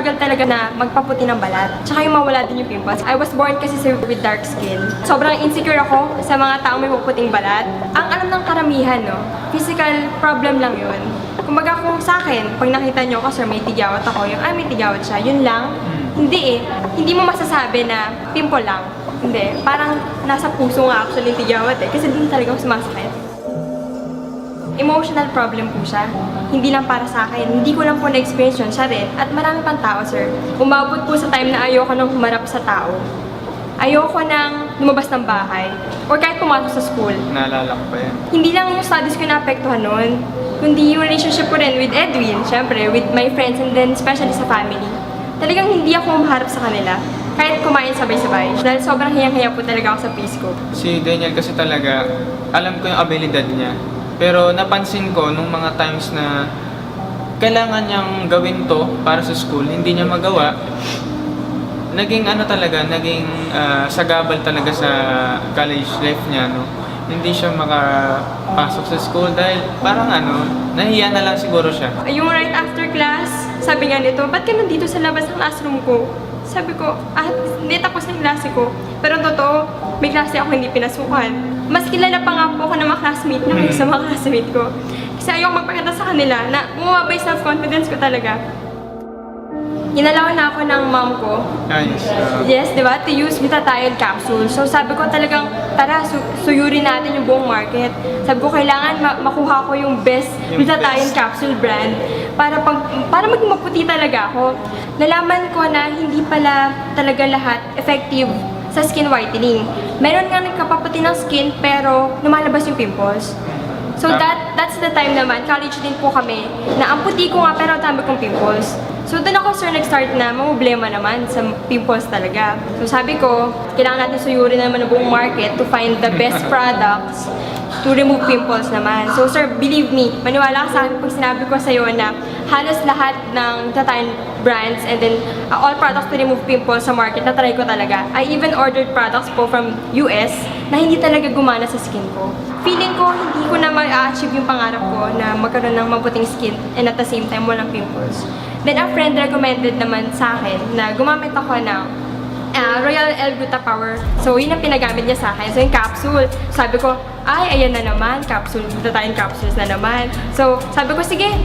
struggle talaga na magpaputi ng balat. Tsaka yung mawala din yung pimples. I was born kasi with dark skin. Sobrang insecure ako sa mga taong may puputing balat. Ang alam ng karamihan, no, physical problem lang yun. Kumbaga kung sa akin, pag nakita nyo ko, sir, may tigyawat ako, yung may tigyawat siya, yun lang. Hindi eh. Hindi mo masasabi na pimple lang. Hindi. Parang nasa puso nga actually yung tigyawat eh. Kasi din talagang sumasakit. Emotional problem po siya. Hindi lang para sa akin. Hindi ko lang po na-experience yun. Siya rin. At marami pang tao, sir. Umabot po sa time na ayoko nang humarap sa tao. Ayoko nang lumabas ng bahay. Or kahit pumasok sa school. Naalala ko pa yan. Hindi lang yung studies ko naapektuhan nun. Kundi yung relationship ko rin with Edwin. Siyempre, with my friends and then especially sa family. Talagang hindi ako humarap sa kanila. Kahit kumain sabay-sabay. Dahil sobrang hiyang-hiya po talaga ako sa face ko. Si Daniel kasi talaga, alam ko yung abilidad niya. Pero napansin ko nung mga times na kailangan niyang gawin to para sa school, hindi niya magawa. Naging naging sagabal talaga sa college life niya, no? Hindi siya makapasok sa school dahil parang nahiya na lang siguro siya. Yung right after class, sabi nga nito, ba't ka nandito sa labas ng classroom ko? Sabi ko, hindi tapos na yung klase ko. Pero totoo, may klase ako hindi pinasukan. Mas kilala pa nga po ako ng mga classmate na kaysa mga classmate ko. Kasi ayoko magpakita sa kanila na bumaba yung self-confidence ko talaga. Inalaw na ako ng mom ko. Yes, di ba? To use glutathione capsule. So sabi ko talagang, tara, suyurin natin yung buong market. Sabi ko, kailangan makuha ko yung best glutathione capsule brand para maging maputi talaga ako. Nalaman ko na hindi pala talaga lahat effective sa skin whitening. Meron nga nagkapaputi ng skin pero lumalabas yung pimples. So that's the time naman, college din po kami, na ang puti ko nga pero ang dami kong pimples. So doon ako sir nag-start na problema naman sa pimples talaga. So sabi ko, kailangan natin suyurin naman ang buong market to find the best products to remove pimples naman. So sir, believe me, maniwala ka sa akin pag sinabi ko sa iyo na halos lahat ng glutathione brands and then all products to remove pimples sa market na try ko talaga. I even ordered products po from US na hindi talaga gumana sa skin ko. Feeling ko hindi ko na ma-achieve yung pangarap ko na magkaroon ng maputing skin and at the same time walang pimples. Then a friend recommended naman sa akin na gumamit ako ng Royal L-Gluta Power. So yun ang pinagamit niya sa akin. So yung capsule, sabi ko, ayan na naman, capsule, glutathione capsules na naman. So sabi ko, sige,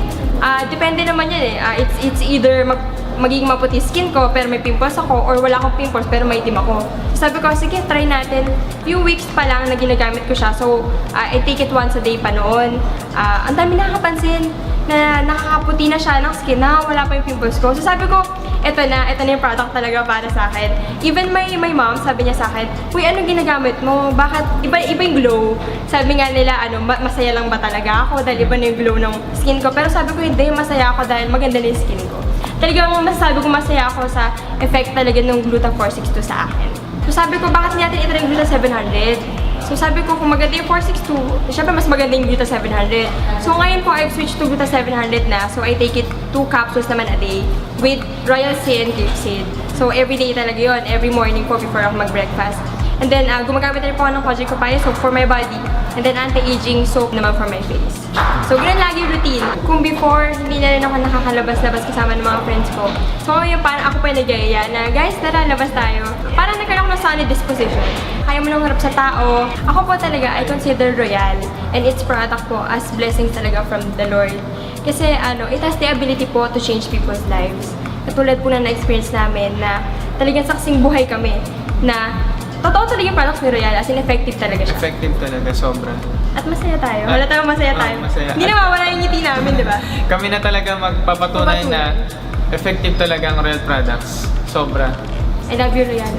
depende naman yan eh. It's either magiging maputi skin ko pero may pimples ako or wala akong pimples pero may itim ako. So sabi ko, sige, try natin. Few weeks pa lang na ginagamit ko siya. So I take it once a day pa noon. Ang dami nakakapansin na nakakaputi na siya ng skin na wala pa yung pimples ko. So sabi ko, ito na yung product talaga para sa akin. Even my mom, sabi niya sa akin, uy, anong ginagamit mo? Bakit iba yung glow? Sabi nga nila, masaya lang ba talaga ako dahil iba na yung glow ng skin ko. Pero sabi ko, hindi, masaya ako dahil maganda na yung skin ko. Talagang masasabi ko masaya ako sa effect talaga ng Gluta 462 sa akin. So sabi ko, bakit natin ito yung Gluta 700? So sabi ko, kung maganda yung 462, syempre mas maganda yung Gluta 700. So ngayon po, I've switched to Gluta 700 na. So I take it 2 capsules naman a day with Royal C and Glypsid. So everyday talaga yun, every morning po before ako mag-breakfast. And then gumagamit rin po ako ng Kojic Papaya soap for my body. And then anti-aging soap naman for my face. So ganun lagi yung routine. Kung before, hindi na rin ako nakakalabas-labas kasama ng mga friends ko. So ngayon parang ako pa yung nag-iaya na, guys, tara, labas tayo. Parang nagkaroon ako ng solid disposition. Kaya mo nang harap sa tao. Ako po talaga, I consider Royal and its product po as blessings talaga from the Lord. Kasi it has the ability po to change people's lives. Katulad po na na-experience namin na talagang saksing buhay kami na totoo talaga yung products ni Royal, as in effective talaga siya. Effective talaga, sobra. At masaya tayo. Wala tayong masaya tayo. Masaya. Hindi nawawala yung ngiti namin, di ba? Kami na talaga magpapatunay na effective talaga ang Royal products. Sobra. I love you, Royal.